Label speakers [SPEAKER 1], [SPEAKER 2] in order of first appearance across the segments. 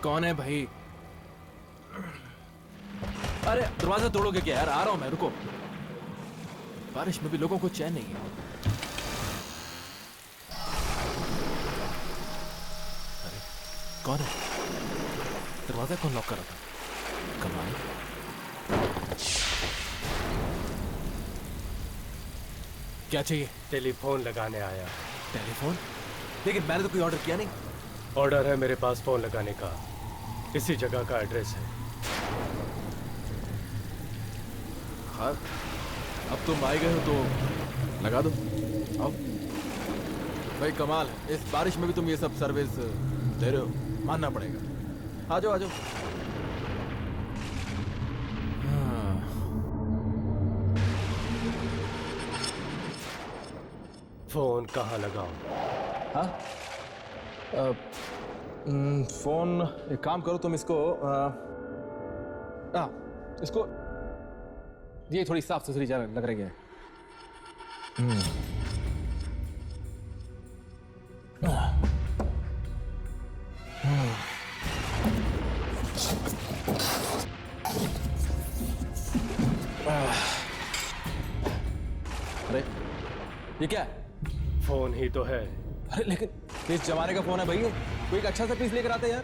[SPEAKER 1] कौन है भाई? अरे दरवाजा तोड़ोगे क्या यार? आ रहा हूं मैं, रुको। बारिश में भी लोगों को चैन नहीं है। अरे कौन है? दरवाजा कौन लॉक कर रहा था? कमाल। क्या चाहिए?
[SPEAKER 2] टेलीफोन लगाने आया।
[SPEAKER 1] टेलीफोन? लेकिन मैंने तो कोई ऑर्डर किया नहीं।
[SPEAKER 2] ऑर्डर है मेरे पास फोन लगाने का। इसी जगह का एड्रेस है।
[SPEAKER 1] हाँ, अब तुम आ गए हो तो लगा दो। आओ भाई, कमाल है। इस बारिश में भी तुम ये सब सर्विस दे रहे हो, मानना पड़ेगा। आ जाओ आ जाओ। हाँ।
[SPEAKER 2] फोन कहाँ लगाऊं?
[SPEAKER 1] हाँ? फोन एक काम करो तुम, इसको इसको ये थोड़ी साफ सुथरी जगह लग रही है। अरे ये क्या है?
[SPEAKER 2] फोन ही तो है।
[SPEAKER 1] अरे लेकिन किस जमाने का फोन है भाई ये? कोई एक अच्छा सा पीस लेकर आते यार।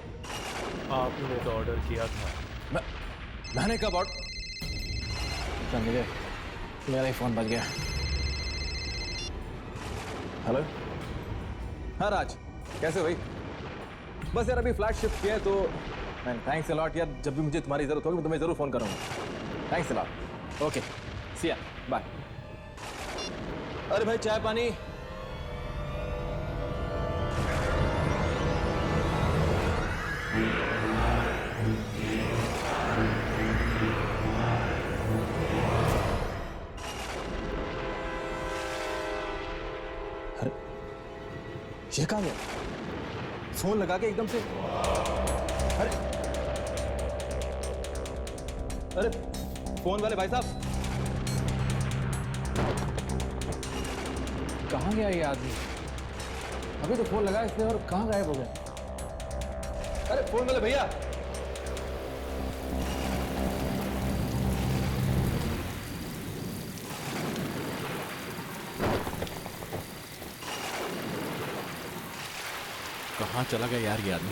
[SPEAKER 2] आपने तो ऑर्डर किया था।
[SPEAKER 1] मैंने कब ऑर्डर? मुझे मेरा ही फोन बज गया। हेलो। हाँ राज, कैसे हो भाई? बस यार अभी फ्लैट शिफ्ट किया है तो थैंक्स अ लॉट यार। जब भी मुझे तुम्हारी जरूरत होगी मैं तुम्हें जरूर फोन करूंगा। Thanks a lot. ओके सी या, बाय। अरे भाई चाय पानी? अरे ये कहाँ गया? फोन लगा के एकदम से। अरे अरे फोन वाले भाई साहब, कहाँ गया ये आदमी? अभी तो फोन लगा इसने और कहाँ गायब हो गया? अरे फोन वाले भैया, कहाँ चला गया यार ये आदमी?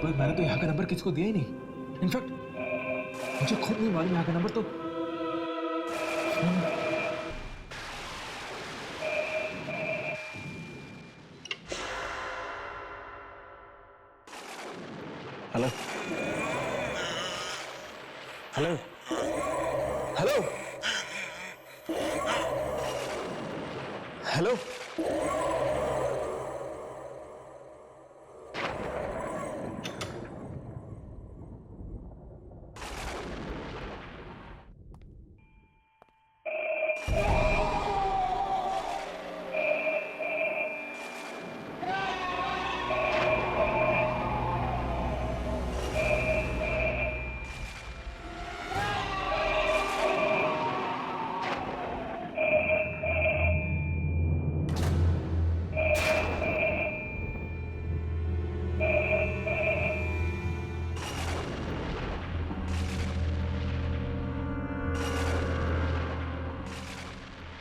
[SPEAKER 1] पर मैंने तो यहाँ का नंबर किसको दिया ही नहीं। इनफैक्ट मुझे खुद नहीं मालूम यहाँ का नंबर तो। Hello hello hello hello.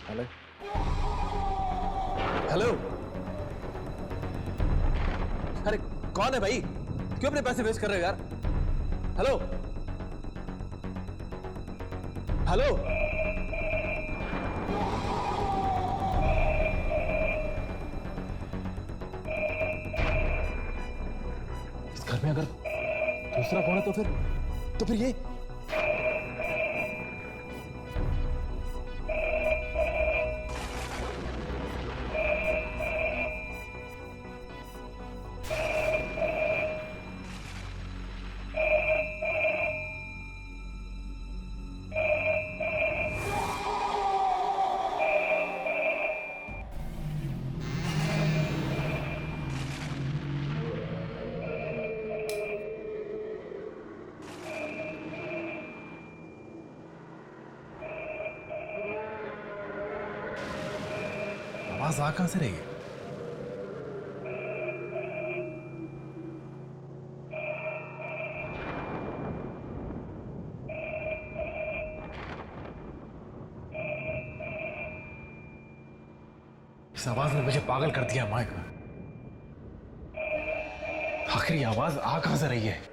[SPEAKER 1] Hello hello. अरे कौन है भाई? क्यों अपने पैसे वेस्ट कर रहे हो यार? Hello hello. इस घर में अगर दूसरा फोन है तो फिर ये आवाज आ कहां से रही है? इस आवाज ने मुझे पागल कर दिया माइक। आखिर ये आवाज आ कहां से रही है?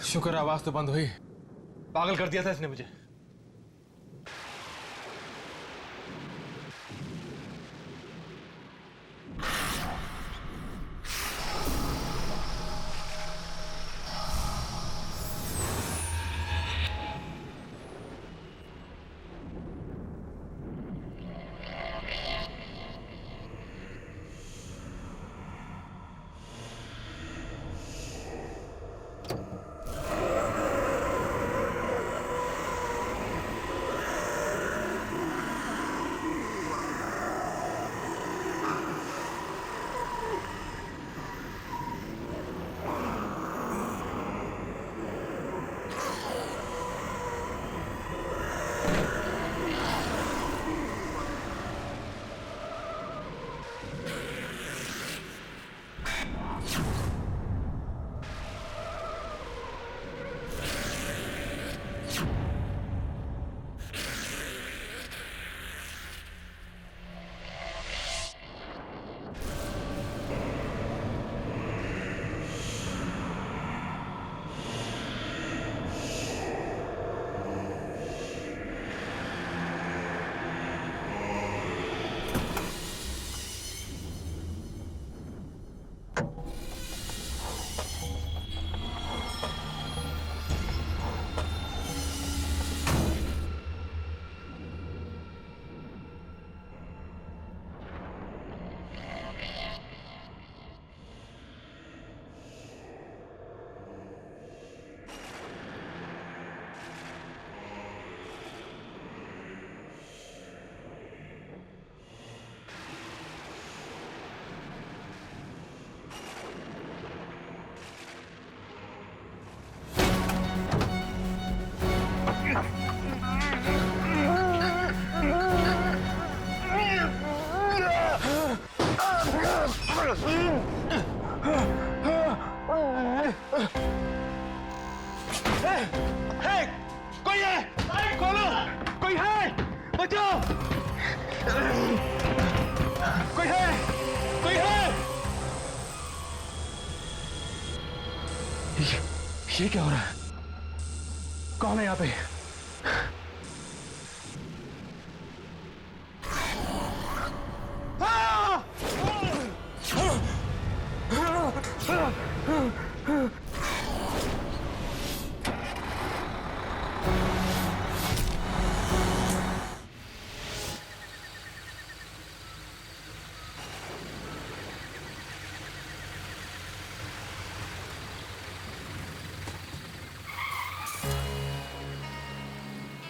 [SPEAKER 1] शुक्र आवाज तो बंद हुई। पागल कर दिया था इसने मुझे।
[SPEAKER 3] कोई है? खोलो! कोई है? बचाओ! कोई है? कोई है?
[SPEAKER 1] ये क्या हो रहा है? कौन है यहाँ पे?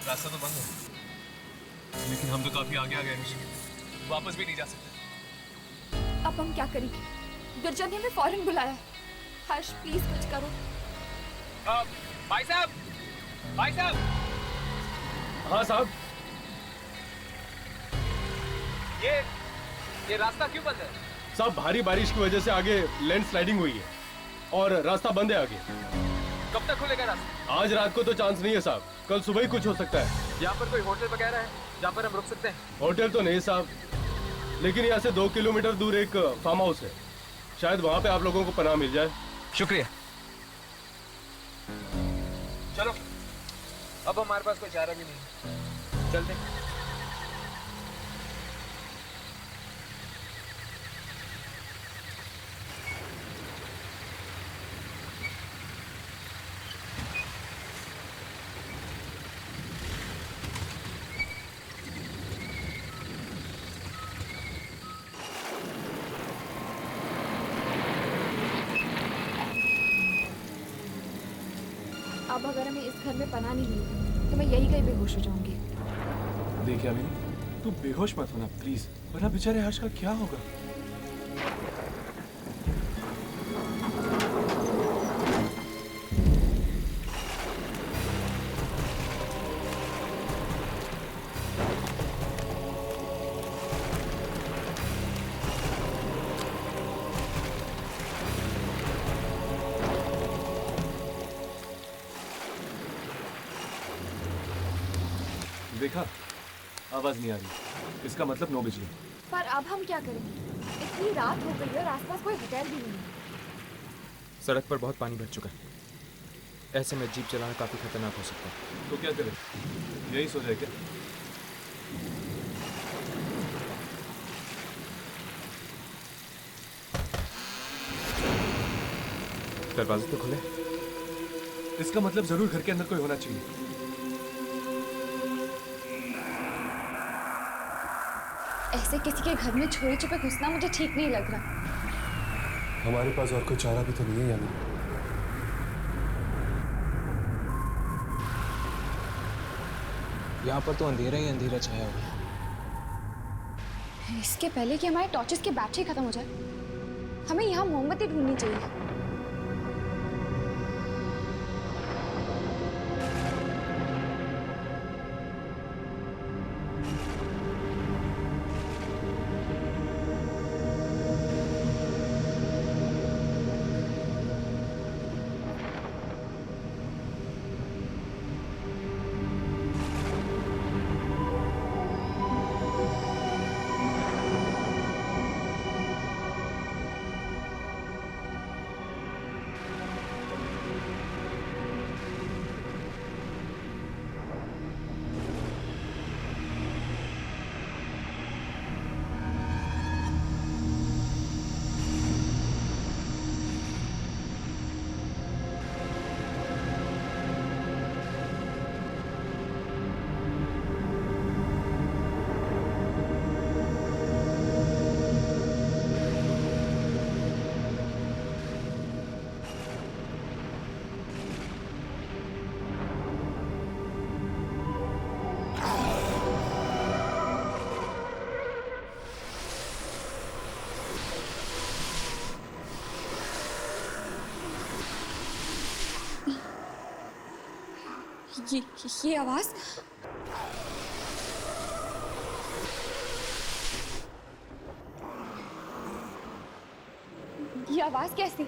[SPEAKER 4] रास्ता तो बंद है, लेकिन हम तो काफी आगे आ गए हैं। वापस भी नहीं जा सकते।
[SPEAKER 5] अब हम क्या करें? गुरजर ने हमें फौरन बुलाया। हर्ष प्लीज कुछ करो।
[SPEAKER 4] भाई साहब! भाई साहब!
[SPEAKER 2] हाँ साहब।
[SPEAKER 4] ये रास्ता क्यों बंद है?
[SPEAKER 2] साहब भारी बारिश की वजह से आगे लैंड स्लाइडिंग हुई है और रास्ता बंद है आगे।
[SPEAKER 4] कब तक खुलेगा रास्ता?
[SPEAKER 2] आज रात को तो चांस नहीं है साहब, कल सुबह ही कुछ हो सकता है।
[SPEAKER 4] यहाँ पर कोई होटल वगैरह है जहाँ पर हम रुक सकते हैं?
[SPEAKER 2] होटल तो नहीं साहब, लेकिन यहाँ से 2 किलोमीटर दूर एक फार्म हाउस है, शायद वहाँ पे आप लोगों को पनाह मिल जाए।
[SPEAKER 4] शुक्रिया। चलो, अब हमारे पास कोई चारा भी नहीं, चलते हैं।
[SPEAKER 5] अब अगर हमें इस घर में पनाह नहीं मिली तो मैं यही कहीं बेहोश हो जाऊंगी।
[SPEAKER 3] देखिए अमीनी, तू बेहोश मत होना प्लीज, वरना बेचारे हर्ष का क्या होगा? देखा, आवाज नहीं आ रही, इसका मतलब नो बिजली।
[SPEAKER 5] पर अब हम क्या करेंगे? इतनी रात हो गई है और आसपास कोई होटल भी नहीं है।
[SPEAKER 6] सड़क पर बहुत पानी भर चुका है, ऐसे में जीप चलाना काफी खतरनाक हो सकता है।
[SPEAKER 3] तो क्या करें, यही सो जाए क्या?
[SPEAKER 6] दरवाजे तो खुले।
[SPEAKER 3] इसका मतलब जरूर घर के अंदर कोई होना चाहिए।
[SPEAKER 5] ऐसे किसी के घर में चोरी छुपे घुसना मुझे ठीक नहीं लग रहा।
[SPEAKER 7] हमारे पास और कोई चारा भी तो नहीं है यानी।
[SPEAKER 6] यहाँ पर तो अंधेरा ही अंधेरा छाया हुआ है।
[SPEAKER 5] इसके पहले कि हमारे टॉर्चेस की बैटरी खत्म हो जाए, हमें यहाँ मोमबत्ती ढूंढनी चाहिए। ये आवाज, ये आवाज कैसी?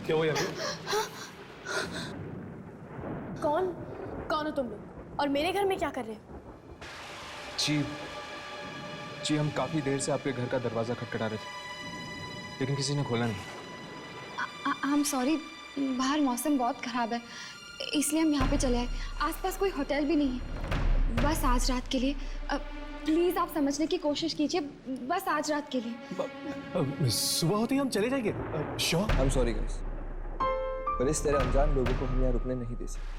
[SPEAKER 3] क्या हुआ यानी?
[SPEAKER 8] कौन हो तुम लोग और मेरे घर में क्या कर रहे हो?
[SPEAKER 6] जी हम काफी देर से आपके घर का दरवाजा खटखटा रहे थे, लेकिन किसी ने खोला नहीं।
[SPEAKER 5] आई एम सॉरी, बाहर मौसम बहुत खराब है, इसलिए हम यहाँ पे चले आए। आसपास कोई होटल भी नहीं है। बस आज रात के लिए प्लीज आप समझने की कोशिश कीजिए, बस आज रात के लिए।
[SPEAKER 7] सुबह होते ही हम चले जाएंगे। Sure.
[SPEAKER 9] I am sorry guys, पर इस तरह अनजान लोगों को हम यहाँ रुकने नहीं दे सकते,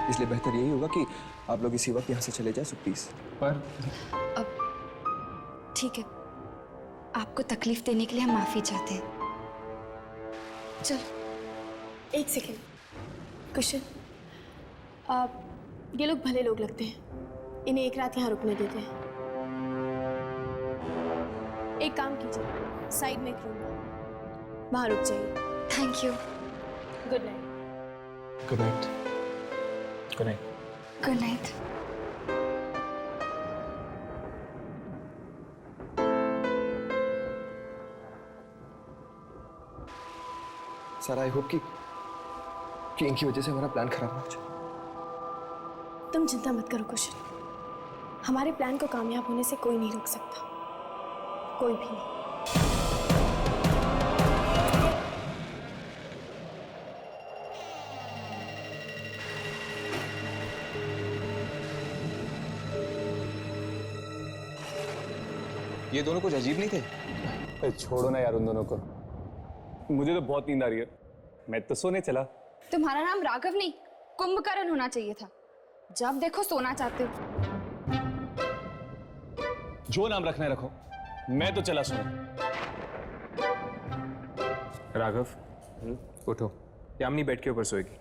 [SPEAKER 9] इसलिए बेहतर यही होगा कि आप लोग इसी वक्त यहाँ से चले जाए। So please.
[SPEAKER 6] पर
[SPEAKER 5] ठीक है, आपको तकलीफ देने के लिए हम माफी चाहते हैं। चलो।
[SPEAKER 8] एक सेकेंड कुशन, ये लोग भले लोग लगते हैं, इन्हें एक रात यहाँ रुकने देते हैं। एक काम कीजिए, साइड में एक रूम है, वहाँ रुक जाइए।
[SPEAKER 5] Thank you.
[SPEAKER 8] Good night.
[SPEAKER 6] Good night. Good night.
[SPEAKER 5] Good night.
[SPEAKER 9] Sir I hope कि इनकी वजह से हमारा प्लान खराब ना हो जाए।
[SPEAKER 8] तुम चिंता मत करो कुशन, हमारे प्लान को कामयाब होने से कोई नहीं रोक सकता, कोई भी नहीं।
[SPEAKER 6] ये दोनों कुछ अजीब नहीं थे?
[SPEAKER 7] छोड़ो ना यार उन दोनों को, मुझे तो बहुत नींद आ रही है, मैं तो सोने चला।
[SPEAKER 5] तुम्हारा नाम राघव नहीं कुंभकर्ण होना चाहिए था, जब देखो सोना चाहते हो।
[SPEAKER 7] जो नाम रखना है रखो, मैं तो चला सोने।
[SPEAKER 6] राघव, उठो, यामिनी बेड के ऊपर सोएगी।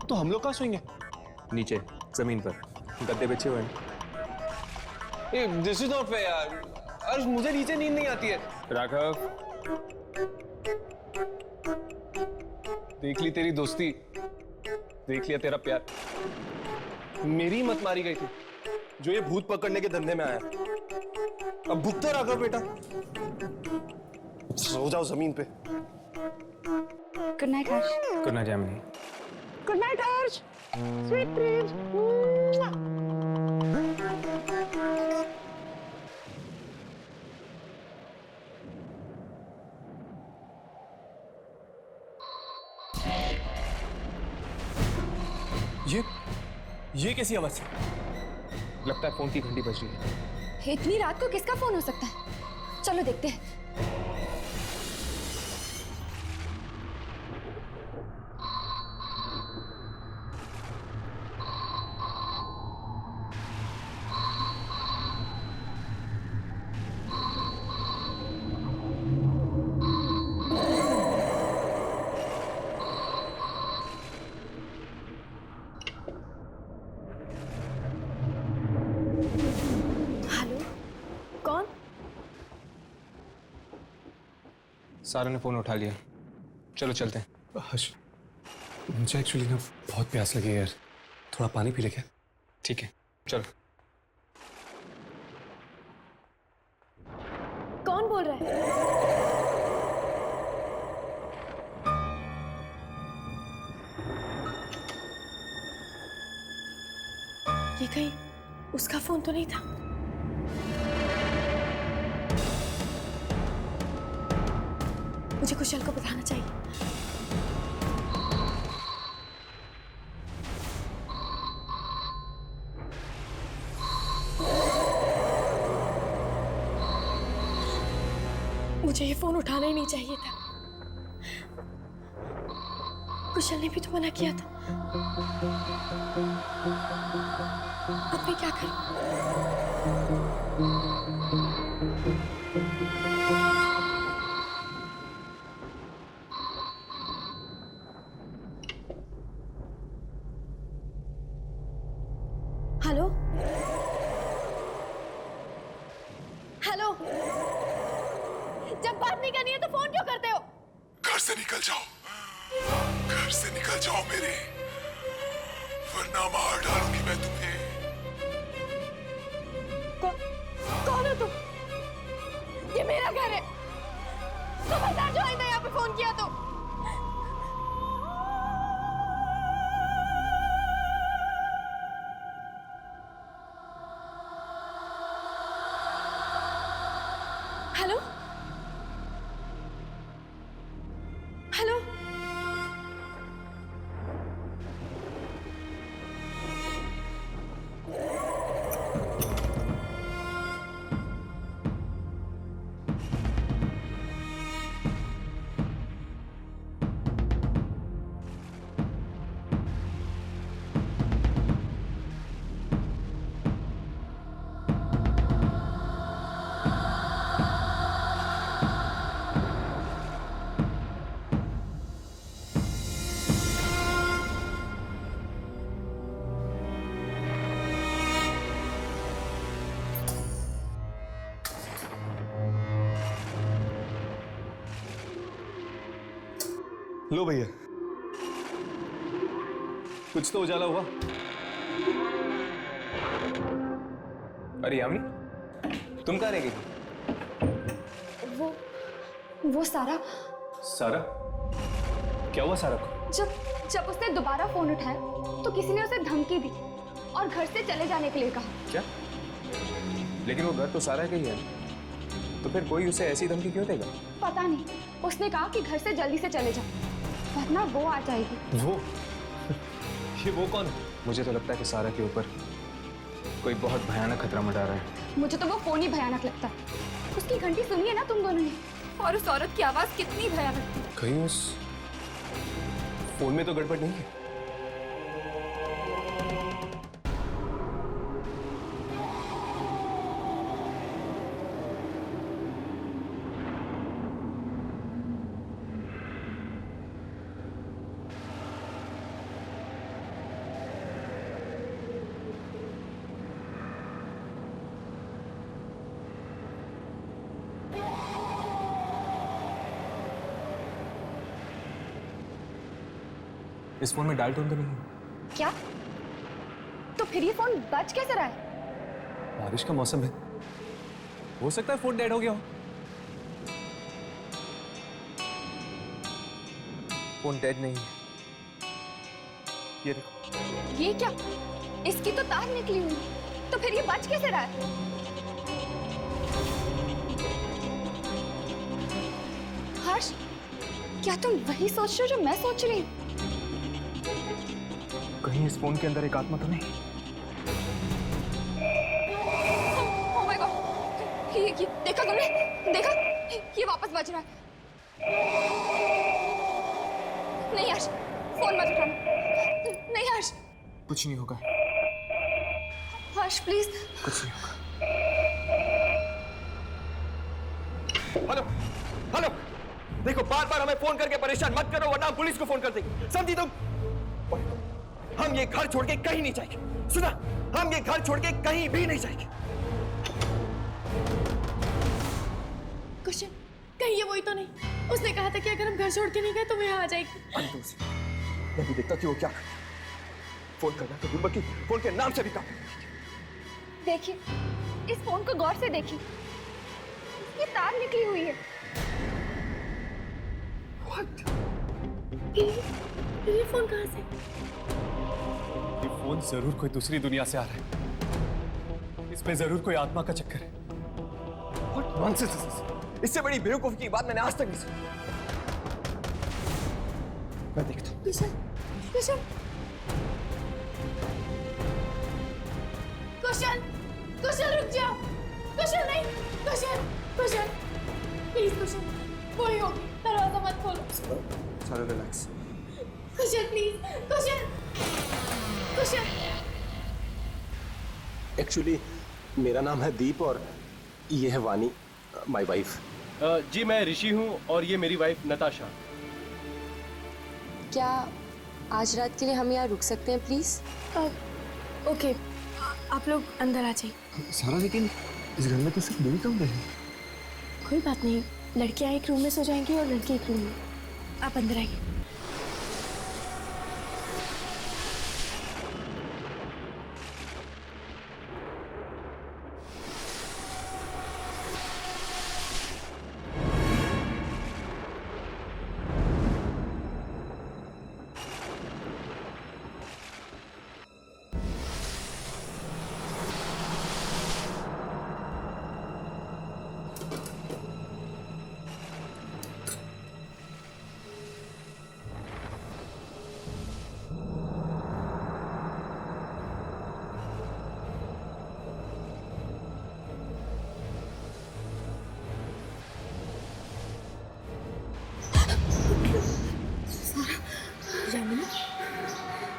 [SPEAKER 3] तो हम लोग कहाँ सोएंगे?
[SPEAKER 6] नीचे जमीन पर गद्दे बिछे हुए हैं।
[SPEAKER 3] दिस इज नॉट फेयर यार। अर्श, मुझे नीचे नींद नहीं आती है।
[SPEAKER 6] राघव,
[SPEAKER 3] देख ली तेरी दोस्ती, देख लिया तेरा प्यार। मेरी मत मारी गई थी जो ये भूत पकड़ने के धंधे में आया। अब भुगतो राघव बेटा, सो जाओ जमीन पे।
[SPEAKER 5] Good night Harsh.
[SPEAKER 6] Good night Yamini.
[SPEAKER 8] Good night Harsh, sweet dreams.
[SPEAKER 3] ये कैसी आवाज है?
[SPEAKER 6] लगता है फोन की घंटी बज रही है।
[SPEAKER 5] इतनी रात को किसका फोन हो सकता है? चलो देखते हैं।
[SPEAKER 8] हेलो, कौन?
[SPEAKER 6] सारा ने फोन उठा लिया, चलो चलते हैं।
[SPEAKER 3] हर्ष, मुझे एक्चुअली ना बहुत प्यास लगी है यार, थोड़ा पानी पी ले क्या?
[SPEAKER 6] ठीक है, चलो।
[SPEAKER 8] कौन बोल रहा है? ये कहीं उसका फोन तो नहीं था? मुझे कुशल को बताना चाहिए। मुझे ये फोन उठाना ही नहीं चाहिए था। कुशल ने भी तो मना किया था। अब मैं क्या करूं? हेलो, हेलो, जब बात नहीं करनी है तो फोन क्यों करते हो?
[SPEAKER 10] घर से निकल जाओ, घर से निकल जाओ मेरे, वरना मार डालूंगी मैं तुम्हें।
[SPEAKER 8] कौन हो तुम? ये मेरा घर है। खबरदार जो आइंदा यहाँ पे फोन किया तो। हेलो, हेलो,
[SPEAKER 3] लो भैया, कुछ तो उजाला हुआ।
[SPEAKER 6] अरे यामिनी, तुम कहाँ रह गई थी?
[SPEAKER 5] वो सारा,
[SPEAKER 3] सारा? क्या हुआ सारा को?
[SPEAKER 5] जब उसने दोबारा फोन उठाया तो किसी ने उसे धमकी दी और घर से चले जाने के लिए कहा।
[SPEAKER 6] क्या? लेकिन वो घर तो सारा का ही है, तो फिर कोई उसे ऐसी धमकी क्यों देगा?
[SPEAKER 5] पता नहीं, उसने कहा कि घर से जल्दी से चले जाओ वरना वो आ जाएगी।
[SPEAKER 3] वो? ये वो कौन है?
[SPEAKER 6] मुझे तो लगता है कि सारा के ऊपर कोई बहुत भयानक खतरा मंडरा रहा है।
[SPEAKER 5] मुझे तो वो फोन ही भयानक लगता है। उसकी घंटी सुनी है ना तुम दोनों ने, और उस औरत की आवाज कितनी भयानक थी।
[SPEAKER 3] कहीं उस फोन में तो गड़बड़ नहीं है?
[SPEAKER 6] इस फोन में डायल टोन तो नहीं है।
[SPEAKER 5] क्या? तो फिर ये फोन बज कैसे रहा है?
[SPEAKER 6] बारिश का मौसम है, हो सकता है फोन डेड हो गया हो। फोन डेड नहीं है, ये देखो।
[SPEAKER 5] ये क्या? इसकी तो तार निकली हुई, तो फिर ये बज कैसे रहा है? हर्ष, क्या तुम वही सोच रहे हो जो मैं सोच रही हूँ?
[SPEAKER 6] कहीं इस फोन के अंदर एक आत्मा तो नहीं?
[SPEAKER 5] Oh my God! ये देखा तुमने? देखा? ये वापस बज रहा है। नहीं हर्ष, फोन मत उठाना। नहीं हर्ष।
[SPEAKER 6] कुछ नहीं होगा।
[SPEAKER 5] हर्ष प्लीज।
[SPEAKER 6] कुछ नहीं होगा।
[SPEAKER 9] हेलो हेलो, देखो बार बार हमें फोन करके परेशान मत करो वरना हम पुलिस को फोन कर देंगे, समझी तुम? हम ये घर छोड़ के कहीं नहीं जाएंगे, सुना? हम ये घर छोड़ के कहीं भी नहीं जाएंगे।
[SPEAKER 8] क्वेश्चन, कहीं ये वही तो नहीं? उसने कहा था कि अगर हम घर छोड़ के नहीं गए तो मैं यहाँ आ जाएगी।
[SPEAKER 9] मैं भी देखता कि वो क्या करता। फोन करना तो दूर, बल्कि फोन के नाम से भी काम।
[SPEAKER 5] देखिए, इस फोन को गौर से देखिए, इसकी तार निकली हुई है।
[SPEAKER 8] ये फोन कहाँ से?
[SPEAKER 7] ये फोन जरूर कोई दूसरी दुनिया से आ रहा है, इसमें जरूर कोई आत्मा का चक्कर है।
[SPEAKER 9] What nonsense is this? इससे बड़ी बेवकूफी की बात मैंने आज तक नहीं सुनी। मैं देखता हूँ।
[SPEAKER 8] कुशल, कुशल, कुशल, कुशल रुक जाओ। कुशल नहीं, कुशल, कुशल, प्लीज कुशल, वही होगी, दरवाजा मत खोलो।
[SPEAKER 9] चलो relax.
[SPEAKER 8] Kusal please, Kusal, Kusal.
[SPEAKER 3] Actually मेरा नाम है दीप और ये है वानी, माय वाइफ।
[SPEAKER 2] जी मैं ऋषि हूँ और ये मेरी वाइफ नताशा।
[SPEAKER 11] क्या आज रात के लिए हम यहाँ रुक सकते हैं प्लीज?
[SPEAKER 8] ओके, आप लोग अंदर आ जाइए।
[SPEAKER 9] सारा, लेकिन इस घर में तो सिर्फ 2 कमरे हैं।
[SPEAKER 8] कोई बात नहीं, लड़कियां एक रूम में सो जाएंगी और लड़के एक रूम में। आप अंदर आइए।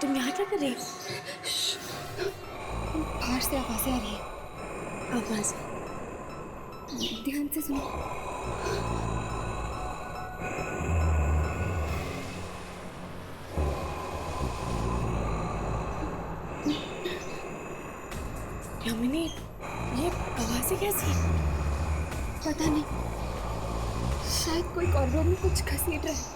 [SPEAKER 8] तुम यहाँ क्या कर रही हो?
[SPEAKER 5] बाहर से आवाजें आ रही है।
[SPEAKER 8] आवाज?
[SPEAKER 5] ध्यान से सुनो।
[SPEAKER 8] यामिनी, ये आवाजें कैसी?
[SPEAKER 5] पता नहीं, शायद कोई कॉरिडोर में कुछ घसीट रहा है।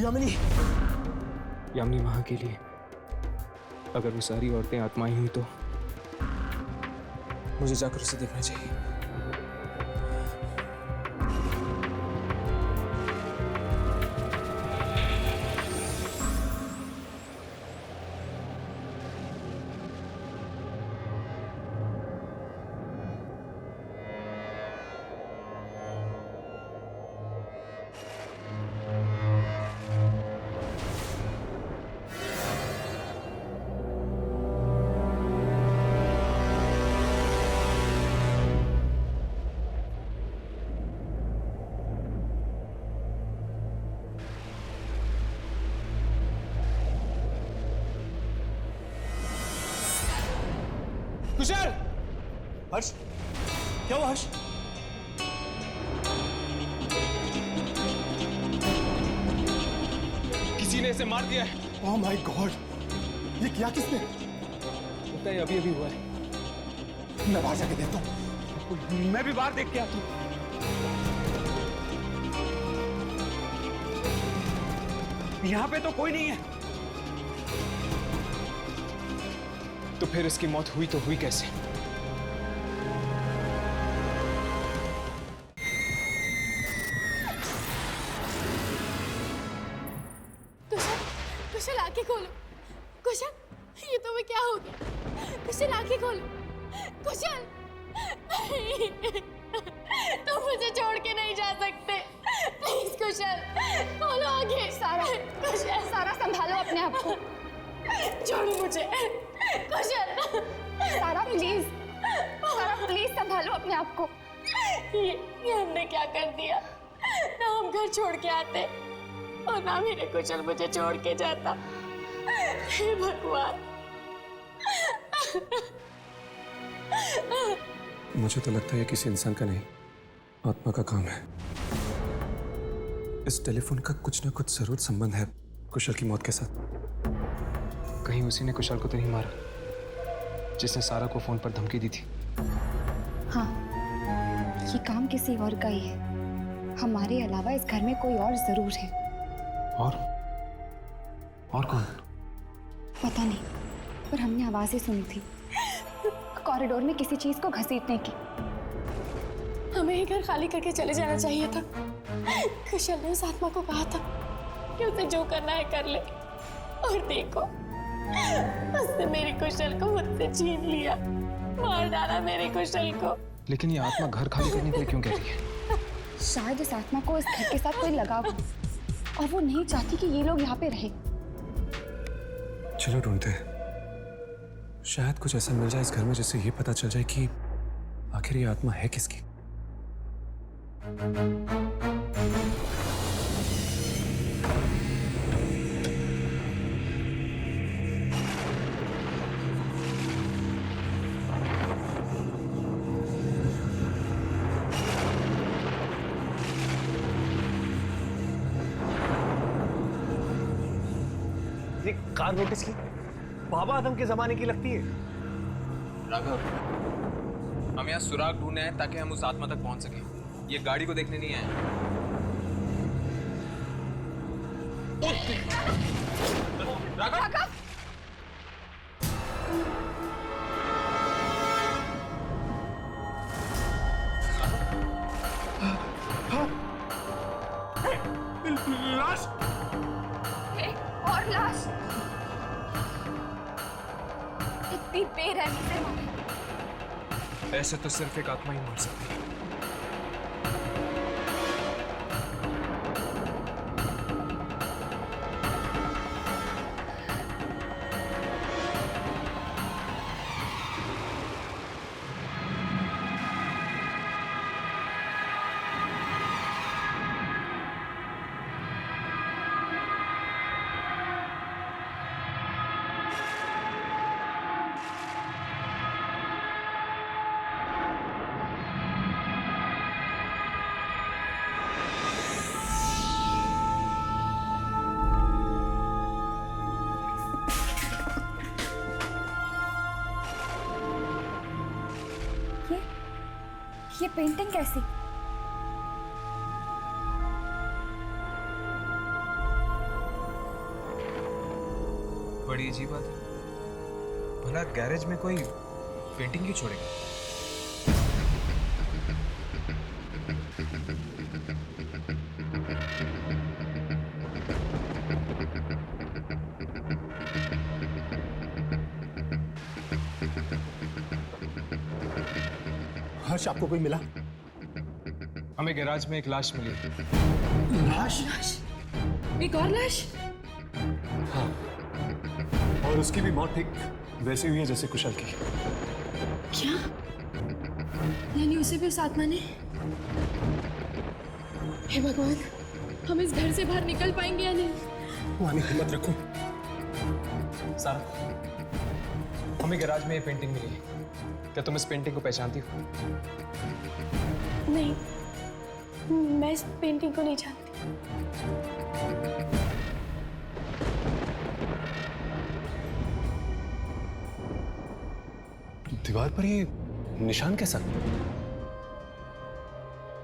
[SPEAKER 9] यामिनी
[SPEAKER 6] यामिनी वहां के लिए अगर वो सारी औरतें आत्माएं हुई तो मुझे जाकर उसे देखना चाहिए।
[SPEAKER 9] कुशल! हर्ष, क्या हुआ हर्ष?
[SPEAKER 6] किसी ने इसे मार दिया है।
[SPEAKER 9] Oh my God! ये किया किसने?
[SPEAKER 6] लगता है अभी अभी हुआ है।
[SPEAKER 9] मैं बाहर जाके देखता हूँ।
[SPEAKER 6] मैं भी बाहर देख के आता हूँ।
[SPEAKER 9] यहाँ पे तो कोई नहीं है।
[SPEAKER 6] तो फिर इसकी मौत हुई तो हुई कैसे?
[SPEAKER 8] कुशल, कुशल आंखें खोलो। कुशल, ये तुम्हें क्या हो गया? कुशल आंखें खोलो। कुशल, नहीं, तुम मुझे छोड़ के नहीं जा सकते। प्लीज कुशल, खोलो आंखें।
[SPEAKER 5] सारा,
[SPEAKER 8] कुशल,
[SPEAKER 5] सारा संभालो अपने आप को।
[SPEAKER 8] छोड़ो मुझे। कुशल,
[SPEAKER 5] सारा प्लीज, सारा प्लीज संभालो अपने आप को।
[SPEAKER 8] ये हमने क्या कर दिया? ना हम घर छोड़ के आते और ना मेरे कुशल मुझे छोड़ के जाता। हे भगवान।
[SPEAKER 7] मुझे तो लगता है किसी इंसान का नहीं, आत्मा का काम है। इस टेलीफोन का कुछ ना कुछ जरूर संबंध है कुशल की मौत के साथ।
[SPEAKER 6] कहीं उसी ने कुशल को तो नहीं मारा जिसने सारा को फोन पर धमकी दी थी?
[SPEAKER 5] हाँ, ये काम किसी और का ही है। हमारे अलावा इस घर में कोई और जरूर है।
[SPEAKER 6] और कौन?
[SPEAKER 5] पता नहीं, पर हमने आवाजें सुनी थी कॉरिडोर में किसी चीज को घसीटने की।
[SPEAKER 8] हमें ये घर खाली करके चले जाना चाहिए था। कुशल ने उस आत्मा को कहा था कि उसे जो करना है कर ले, और देखो उसने मेरे कुशल को मुझसे छीन लिया, मार डाला मेरे कुशल को।
[SPEAKER 6] लेकिन ये आत्मा घर खाली करने के लिए क्यों कह रही है?
[SPEAKER 5] शायद इस आत्मा को इस घर के साथ कोई लगाव हो और वो नहीं चाहती कि ये लोग यहाँ पे रहे।
[SPEAKER 7] चलो ढूंढते हैं, शायद कुछ ऐसा मिल जाए इस घर में जिससे ये पता चल जाए कि आखिर ये आत्मा है किसकी।
[SPEAKER 9] ये कार नोटिस की बाबा आदम के जमाने की लगती है।
[SPEAKER 6] राघव, हम यहाँ सुराग ढूंढे हैं ताकि हम उस आत्मा तक पहुंच सकें। ये गाड़ी को देखने नहीं आए। राघव!
[SPEAKER 9] लाश!
[SPEAKER 5] और लाश इतनी बेरहमी से मारा।
[SPEAKER 6] ऐसे तो सिर्फ एक आत्मा ही मार सकती है।
[SPEAKER 5] ये पेंटिंग कैसी?
[SPEAKER 6] बड़ी अजीब बात है। भला गैरेज में कोई पेंटिंग क्यों छोड़ेगा?
[SPEAKER 9] हर्ष, आपको कोई मिला?
[SPEAKER 6] हमें गैराज में एक लाश मिली।
[SPEAKER 9] लाश?
[SPEAKER 8] एक और लाश?
[SPEAKER 7] हाँ, और उसकी भी मौत ठीक वैसी हुई है जैसे कुशल की।
[SPEAKER 8] क्या? यानी उसे भी उस आत्मा ने? हे भगवान, हम इस घर से बाहर निकल पाएंगे या नहीं?
[SPEAKER 9] वानी, हिम्मत रखो।
[SPEAKER 6] सारा, हमें गैराज में ये पेंटिंग मिली है। क्या तुम इस पेंटिंग को पहचानती हो?
[SPEAKER 8] नहीं, मैं इस पेंटिंग को नहीं जानती।
[SPEAKER 7] दीवार पर ये निशान कैसा?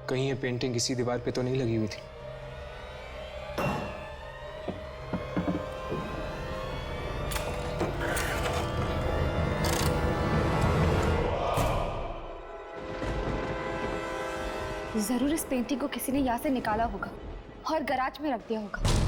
[SPEAKER 6] कहीं ये पेंटिंग किसी दीवार पे तो नहीं लगी हुई थी?
[SPEAKER 5] जरूर इस पेंटिंग को किसी ने यहाँ से निकाला होगा और गैराज में रख दिया होगा।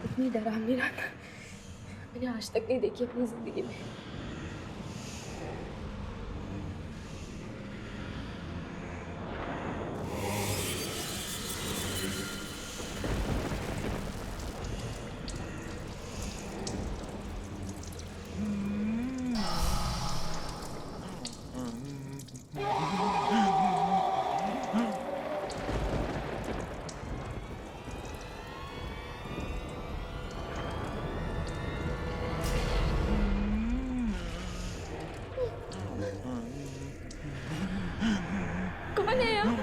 [SPEAKER 8] इतनी डरावनी रात मैंने आज तक नहीं देखी अपनी जिंदगी में। कौन है यहाँ?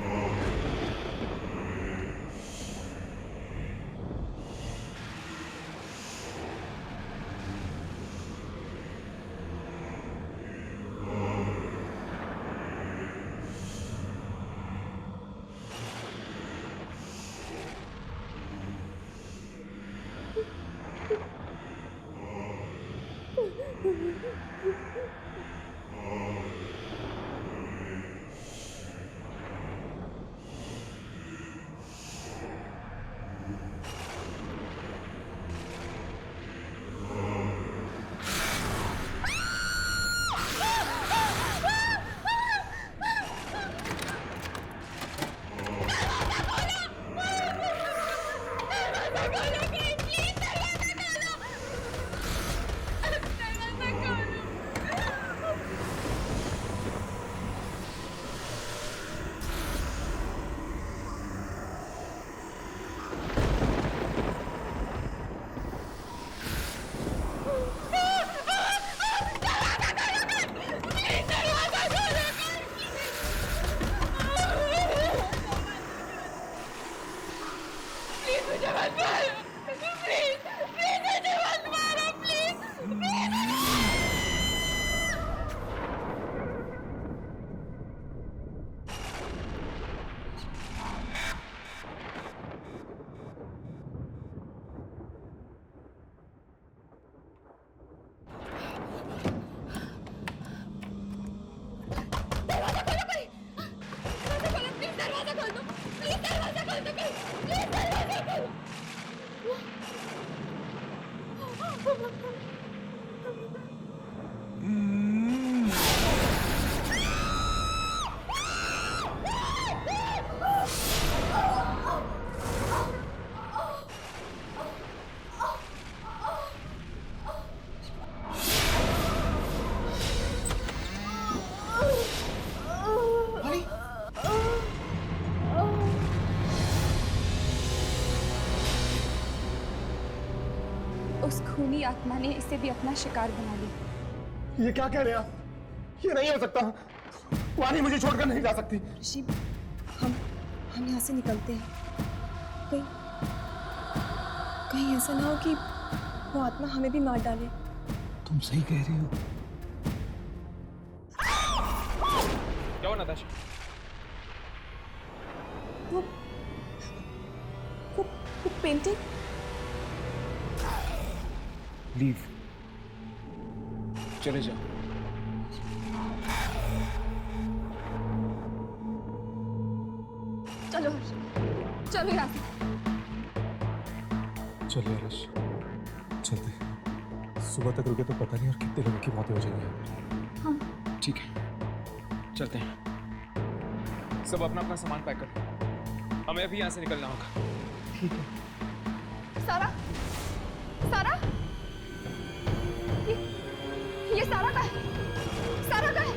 [SPEAKER 5] उस खूनी आत्मा ने इसे भी अपना शिकार बना लिया।
[SPEAKER 3] ये क्या कह रहे हैं आप? ये नहीं हो सकता। वानी मुझे छोड़कर नहीं जा सकती।
[SPEAKER 11] ऋषि, हम यहाँ से निकलते हैं। कहीं ऐसा ना हो कि वो आत्मा हमें भी मार डाले।
[SPEAKER 7] तुम सही कह रही हो।
[SPEAKER 6] क्या हुआ नताशा?
[SPEAKER 11] वो पेंटिंग।
[SPEAKER 6] लीव, चले जाओ।
[SPEAKER 5] चलो हर्ष, चलो यहाँ से।
[SPEAKER 7] चलिए हर्ष, चलते। सुबह तक रुके तो पता नहीं और कितने लोगों की मौतें हो जाएंगी।
[SPEAKER 5] हाँ
[SPEAKER 6] ठीक है, चलते हैं। सब अपना अपना सामान पैक करो, हमें अभी यहाँ से निकलना होगा।
[SPEAKER 7] ठीक है।
[SPEAKER 5] सारा, सारा, ये सारा का है, सारा का है।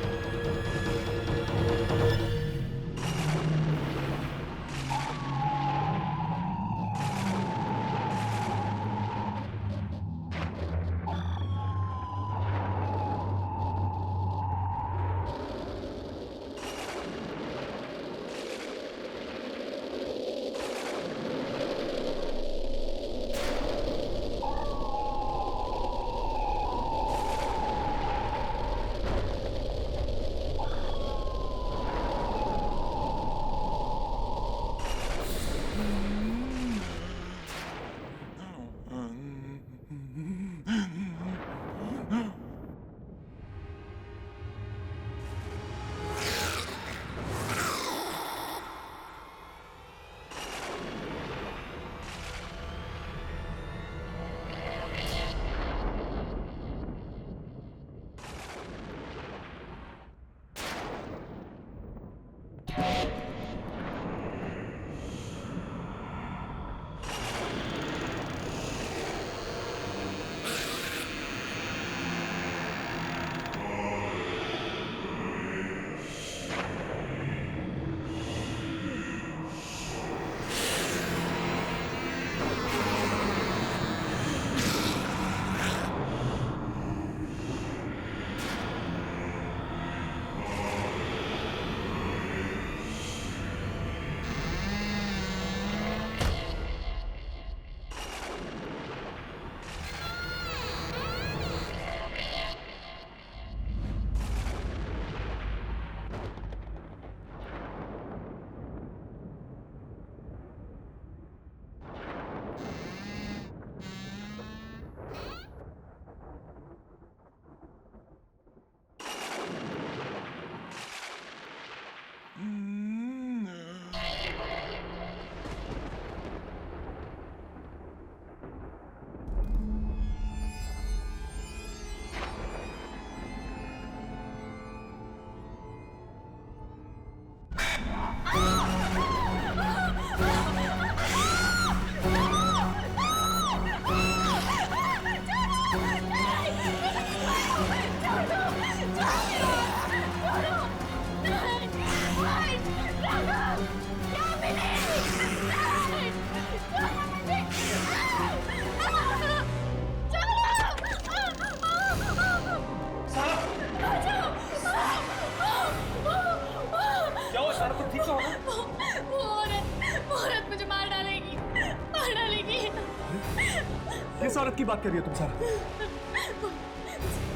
[SPEAKER 3] किस औरत की बात कर रही हो तुम सारा?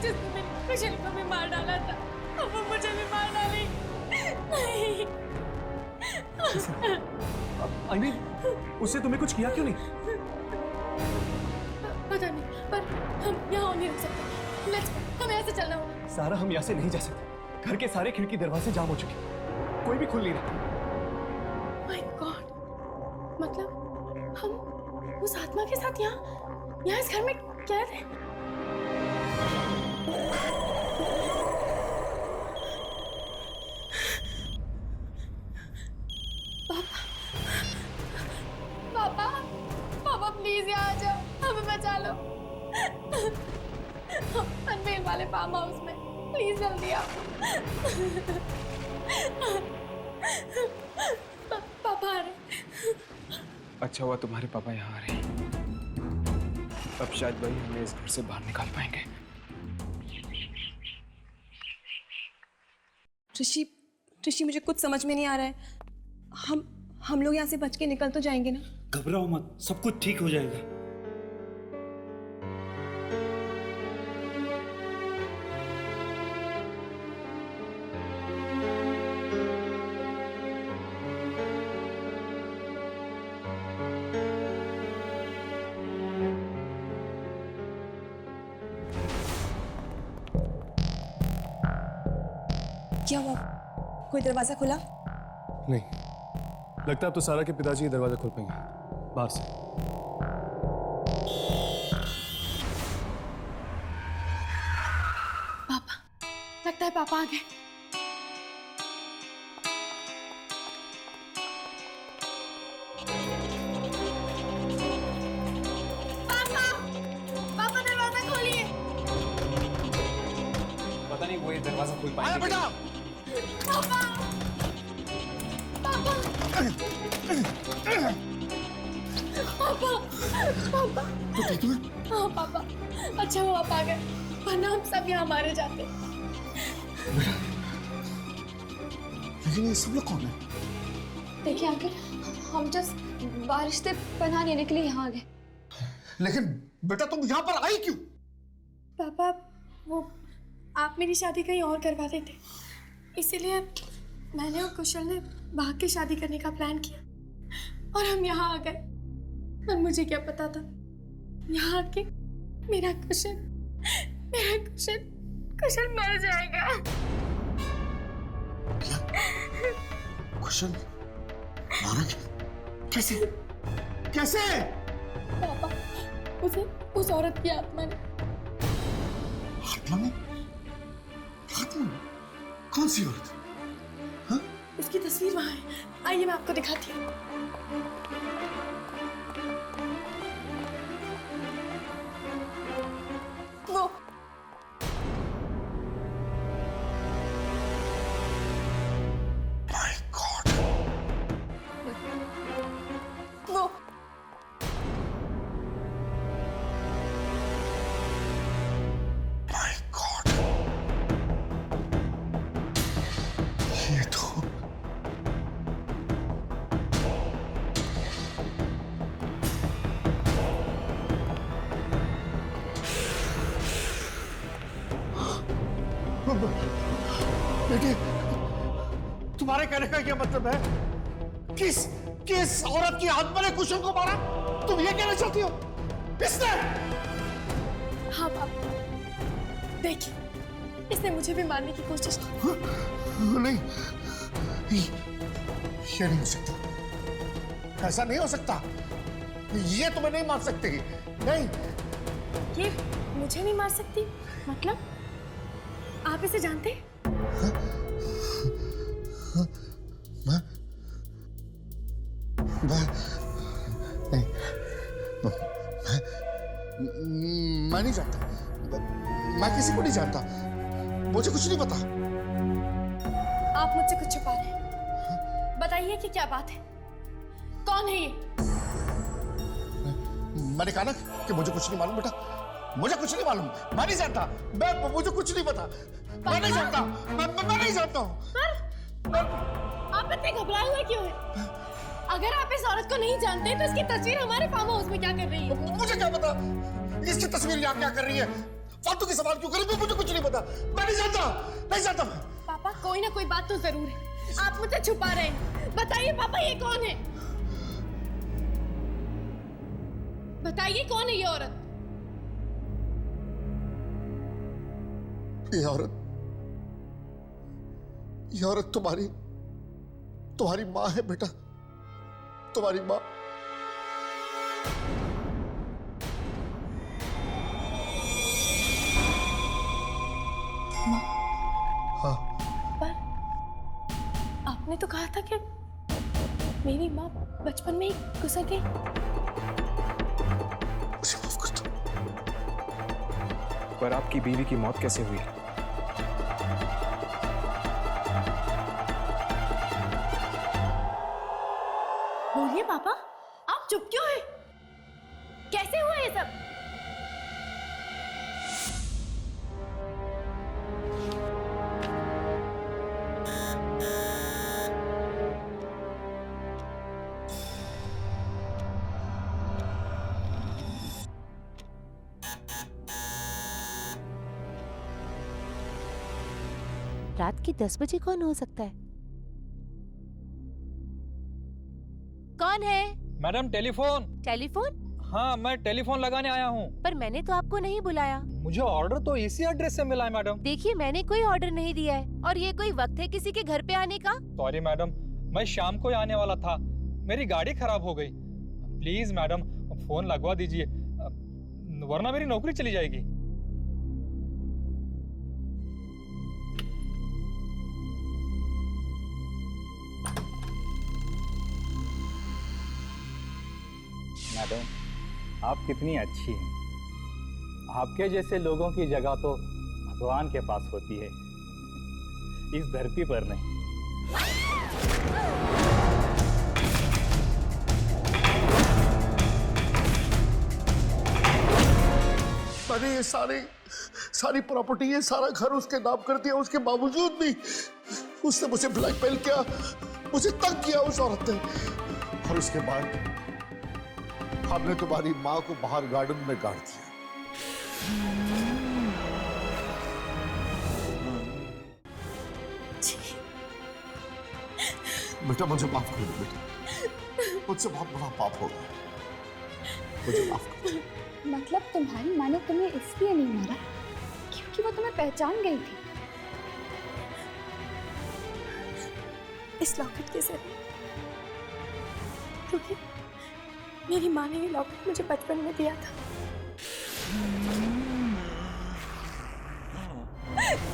[SPEAKER 8] जिसने मेरी कुशल को भी मार डाला था, अब वो मुझे भी मार डालेगी। नहीं।
[SPEAKER 3] I mean, उससे तुम्हें कुछ किया क्यों नहीं?
[SPEAKER 8] पता नहीं, पर हम यहाँ नहीं रुक सकते। हम यहाँ से चलना होगा।
[SPEAKER 3] सारा, हम यहाँ से नहीं जा सकते। घर के सारे खिड़की दरवाजे जाम हो चुके, कोई भी खुल नहीं रहा।
[SPEAKER 8] My God, मतलब हम उस आत्मा के साथ यहाँ इस घर में कैद हैं? पापा, पापा प्लीज यहाँ आ जाओ, हमें बचा लो। अनवेल वाले फार्म हाउस में, प्लीज जल्दी आओ। पापा आ रहे।
[SPEAKER 6] अच्छा हुआ तुम्हारे पापा यहाँ आ रहे हैं। अब शायद वही हमें इस घर से बाहर निकाल पाएंगे।
[SPEAKER 11] ऋषि मुझे कुछ समझ में नहीं आ रहा है। हम लोग यहाँ से बच के निकल तो जाएंगे ना?
[SPEAKER 12] घबराओ मत, सब कुछ ठीक हो जाएगा।
[SPEAKER 11] क्या हुआ? कोई दरवाजा खुला?
[SPEAKER 2] नहीं, लगता है अब तो सारा के पिताजी ही दरवाजा खोल पाएंगे बाहर से।
[SPEAKER 8] पापा, लगता है पापा आ गए। पापा, पापा दरवाजा खोलिए।
[SPEAKER 6] पता नहीं वो ये दरवाजा खोल पाएंगे।
[SPEAKER 9] बेटा
[SPEAKER 8] पापा, पापा, पापा, पापा। हाँ पापा, अच्छा हुआ आप आ गए, वरना हम सब यहाँ मारे जाते।
[SPEAKER 10] लेकिन ये सब लोग कौन है?
[SPEAKER 5] देखिए अंकल, हम जस्ट बारिश से पनाह लेने के लिए यहाँ आ गए।
[SPEAKER 10] लेकिन बेटा तुम यहाँ पर आई क्यों?
[SPEAKER 8] पापा, वो आप मेरी शादी कहीं और करवा देते, इसीलिए मैंने और कुशल ने भाग के शादी करने का प्लान किया और हम यहाँ आ गए। और मुझे क्या पता था यहाँ आके मेरा कुशल मर जाएगा।
[SPEAKER 10] क्या? कुशल मारा गया? कैसे? कैसे?
[SPEAKER 8] पापा, उसे उस औरत की आत्मा ने।
[SPEAKER 10] आत्मा ने? आत्मा? कौन सी औरत? हाँ?
[SPEAKER 8] उसकी तस्वीर वहां है, आइए मैं आपको दिखाती हूँ। वो
[SPEAKER 10] My God!
[SPEAKER 8] वो
[SPEAKER 10] My God! ये तो बेटे, तुम्हारे कहने का क्या मतलब है? किस औरत की आत्मा ने कुशल को मारा? तुम ये कहना चाहती हो? किसने?
[SPEAKER 8] हाँ पापा, देखिए, इसने मुझे भी मारने की कोशिश की।
[SPEAKER 10] नहीं, ये नहीं हो सकता। ऐसा नहीं हो सकता। ये तुम्हें नहीं मार सकती। नहीं।
[SPEAKER 8] ये मुझे नहीं मार सकती? मतलब आप इसे जानते हैं? मैं नहीं जानता। मैं किसी को नहीं जानता। मुझे कुछ नहीं पता। आप मुझसे कुछ छुपा रहे हैं। बताइए कि क्या बात है? कौन है ये?
[SPEAKER 10] मैंने कहा ना कि मुझे कुछ नहीं मालूम बेटा। मुझे कुछ नहीं मालूम। मैं नहीं जानता। मुझे कुछ नहीं पता। मैं नहीं जानता। मैं नहीं जानता हूँ।
[SPEAKER 8] आप इतने घबराए हुए क्यों हैं? अगर आप इस औरत को नहीं जानते तो इसकी तस्वीर हमारे फार्म हाउस में क्या कर रही है?
[SPEAKER 10] मुझे क्या पता इसकी तस्वीर यहाँ क्या कर रही है? फालतू के सवाल क्यों कर रही है? मुझे कुछ नहीं पता। मैं नहीं जानता। नहीं जानता मैं।
[SPEAKER 8] पापा, कोई ना कोई बात तो जरूर है। आप मुझे छुपा रहे हैं। बताइए पापा, ये कौन है? बताइए कौन है ये औरत?
[SPEAKER 10] ये औरत तुम्हारी माँ है बेटा। तुम्हारी माँ। हाँ।
[SPEAKER 8] पर आपने तो कहा था कि मेरी माँ बचपन में ही गुजर गई।
[SPEAKER 10] मुझे माफ कर दो।
[SPEAKER 6] पर आपकी बीवी की मौत कैसे हुई?
[SPEAKER 8] बोलिए पापा, आप चुप क्यों हैं? कैसे हुआ ये सब?
[SPEAKER 13] रात के 10 बजे कौन हो सकता है? कौन है?
[SPEAKER 14] Madam telephone.
[SPEAKER 13] टेलीफोन?
[SPEAKER 14] हाँ, मैं टेलीफोन लगाने आया हूँ।
[SPEAKER 13] पर मैंने तो आपको नहीं बुलाया।
[SPEAKER 14] मुझे ऑर्डर तो इसी एड्रेस से मिला है मैडम।
[SPEAKER 13] देखिए, मैंने कोई ऑर्डर नहीं दिया है और ये कोई वक्त है किसी के घर पे आने का?
[SPEAKER 14] सॉरी मैडम, मैं शाम को ही आने वाला था, मेरी गाड़ी खराब हो गई। प्लीज मैडम फोन लगवा दीजिए, वरना मेरी नौकरी चली जाएगी। मैडम, आप कितनी अच्छी हैं। आपके जैसे लोगों की जगह तो भगवान के पास होती है, इस धरती पर नहीं।
[SPEAKER 10] मैंने ये सारी प्रॉपर्टी, ये सारा घर उसके नाम कर दिया, उसके बावजूद भी उसने मुझे ब्लैकमेल किया, मुझे तंग किया उस औरत ने। और उसके बाद हमने तुम्हारी माँ को बाहर गार्डन में गाड़ दिया। बेटा मुझे माफ कर दो बेटा, मुझसे बहुत बड़ा पाप हो गया, मुझे माफ कर दो।
[SPEAKER 5] मतलब तुम्हारी माँ ने तुम्हें इसलिए नहीं मारा क्योंकि वो तुम्हें पहचान गई थी?
[SPEAKER 11] इस लॉकेट के जरिए, क्योंकि मेरी माँ ने ये लॉकेट मुझे बचपन में दिया था।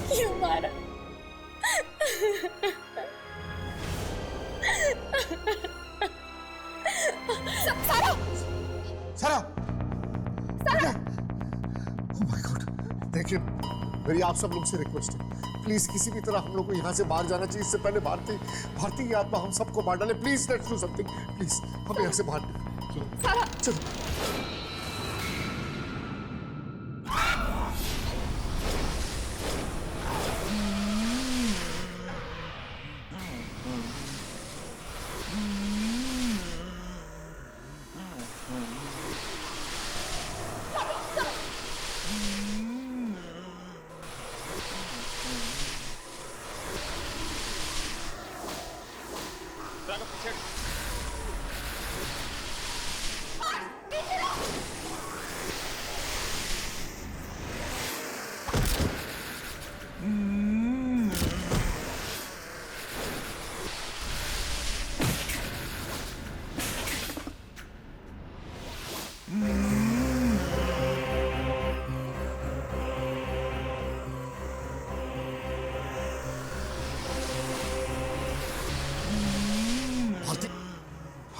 [SPEAKER 11] क्यों मारा?
[SPEAKER 10] सारा! सारा! सारा! Oh my God! देखिए, मेरी आप सब लोग से रिक्वेस्ट है, प्लीज किसी भी तरह हम लोग को यहाँ से बाहर जाना चाहिए। इससे पहले भारती की आत्मा हम सबको मार डाले। Please let's do something, please हमें यहाँ से बाहर चलो।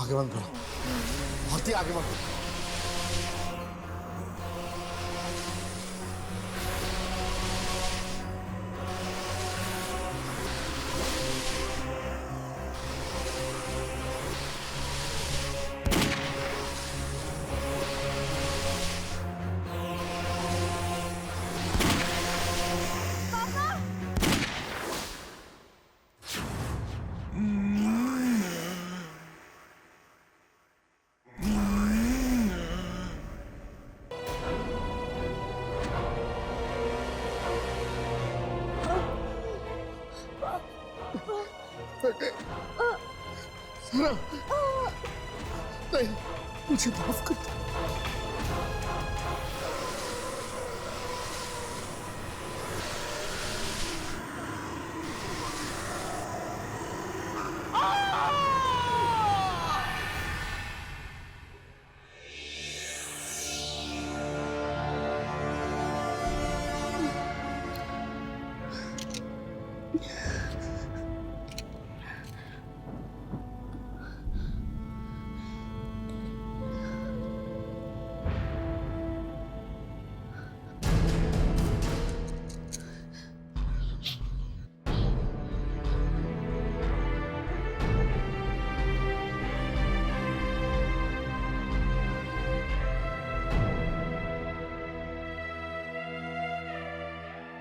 [SPEAKER 10] आगे बंद करो, भारती आगे बढ़ो। नहीं, मुझे माफ कर दो।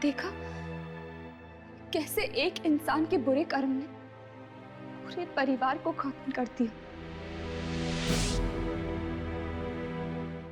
[SPEAKER 5] देखा कैसे एक इंसान के बुरे कर्म ने पूरे परिवार को खत्म कर दिया।